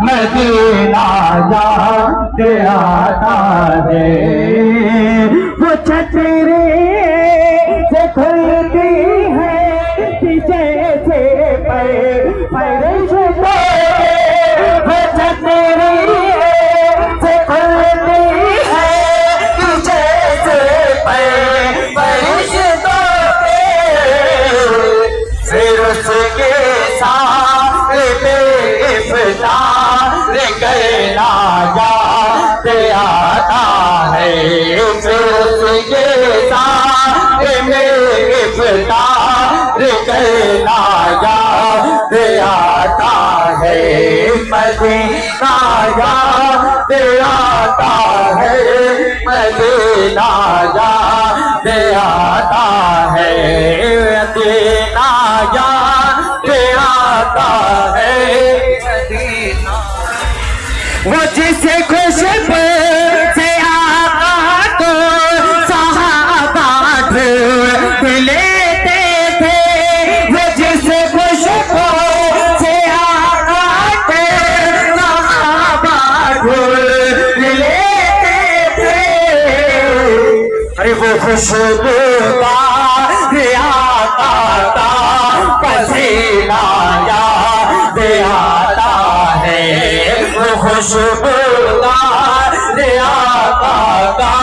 Medina याद आता है, वो छतरी से खुलती है जैसे परश को, वो छतरी से खुलती है जैसे परश को, फिर उसके साथ इफ्तार करना याद आता है, फिर उसके साथ इफ्तार करना याद आता है, मदीना याद आता है, मदीना याद आता है, मदीना याद आता है, मदीना वो जिसे खुशबू से आका को सहाबा ढूंढ लेते थे, वो जिसे खुशबू से आका को सहाबा ढूंढ लेते थे, अरे वो खुशबू का आका का पसीना याद आता है, खुशबूदार आका का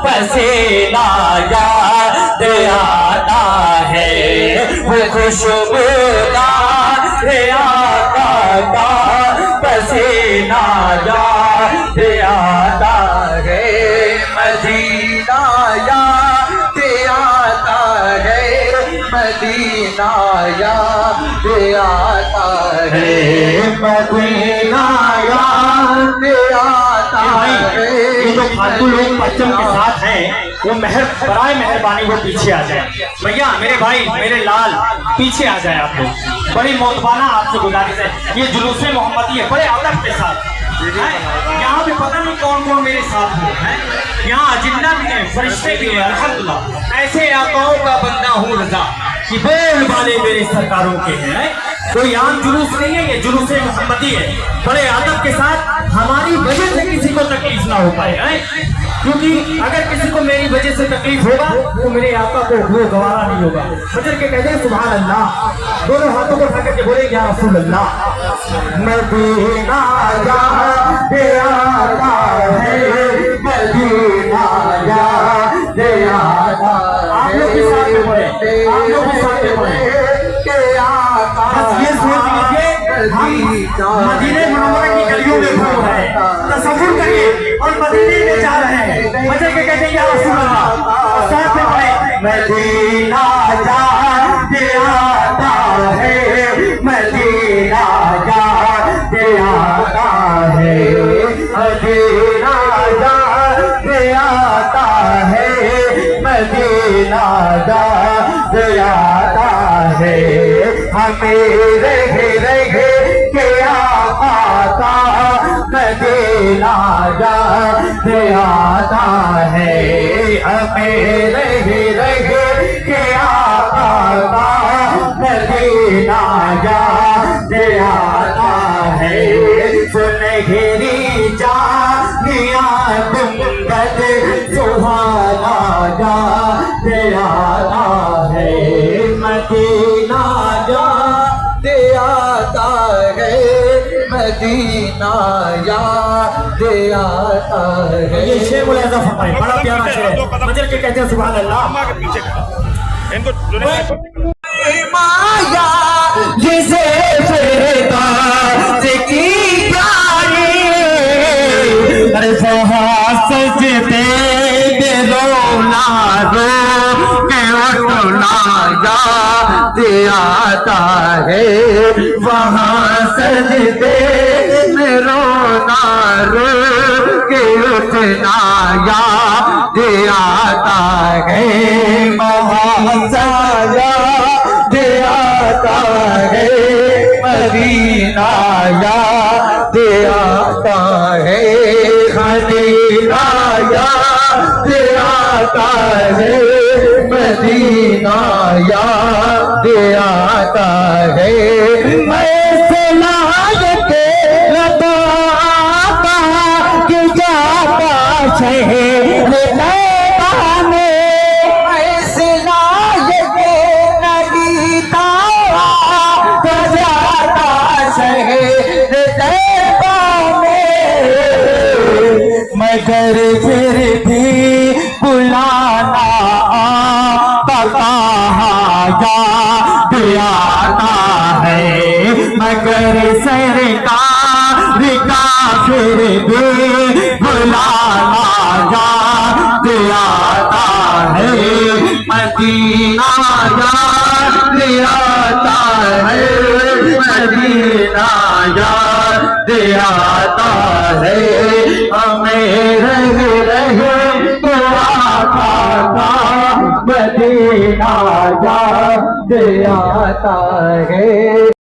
पसीना याद आता है, वो खुशबूदार आका का पसीना याद आता है, मदीना याद आता है, मदीना याद आता है, मदीना याद आता है। ये जो फालतू लोग पश्चिम के साथ हैं, वो बराए मेहरबानी वो पीछे आ जाए। भैया मेरे भाई मेरे लाल पीछे आ जाए आप लोग, बड़ी मोतबाना आपसे गुजारिश है। ये जुलूस मोहम्मदी है, बड़े अदब के साथ। यहाँ पे पता नहीं कौन कौन मेरे साथ है, यहाँ जिन्ना भी है, फरिश्ते भी हैं, अल्हम्दुलिल्लाह। ऐसे आकाओं का बंदा हूँ रजा कि बोल वाले मेरे सरकारों के हैं। कोई आम जुलूस नहीं है, ये जुलूस मोहम्मदी है, बड़े अदब के साथ। हमारी वजह से किसी को तकलीफ ना हो पाए है, क्योंकि अगर किसी को मेरी वजह से तकलीफ होगा तो मेरे आका को वो गवारा नहीं होगा। फजर के कहते हैं सुभान अल्लाह, दोनों हाथों को उठा करके बोले या रसूल अल्लाह। मदीना याद आता है, मदीना याद आता है। आप लोग भी साथ में बोले, आप लोग भी साथ में बोले। बस ये सोच लीजिए हम मदीने मुनव्वरा की गलियों में घूम रहे हैं, तसव्वुर करिए और मदीने में जा रहे हैं। फजर के कहते हैं या रसूल अल्लाह, और साथ में बोले मदीना याद आता है, मदीना याद आता है, मदीना याद आता है, मदीना याद आता है। हमें रह के आता मदीना याद आता है, हमें रह के आता मदीना याद आता है। सुनहरी जानिया गुंबद सुहाना याद आता है, मदीना याद आता है, मदीना याद आता है। ये शेर बोला था फरमाए, बड़ा प्यारा शेर है। फजर के कहते हैं सुभान अल्लाह। माया जिसे फिरता की प्यारी, अरे सजते रोना रो के उठना याद आता है, वहाँ सजते रोना रो के उठना याद आता है, वहाँ याद आता है, याद आता है, मदीना याद आता है, मदीना याद आता है। ऐसे लायक लता कि जाता शहर तैबा में, ऐसे लायक नगीता कि जाता शहर तैबा में, मगर फिर भी बुलाना याद आता है, मगर सरकार का फिर भी बुलाना याद आता है, मदीना याद आता है, मदीना याद आता है। हमें रह मदीना याद आता है।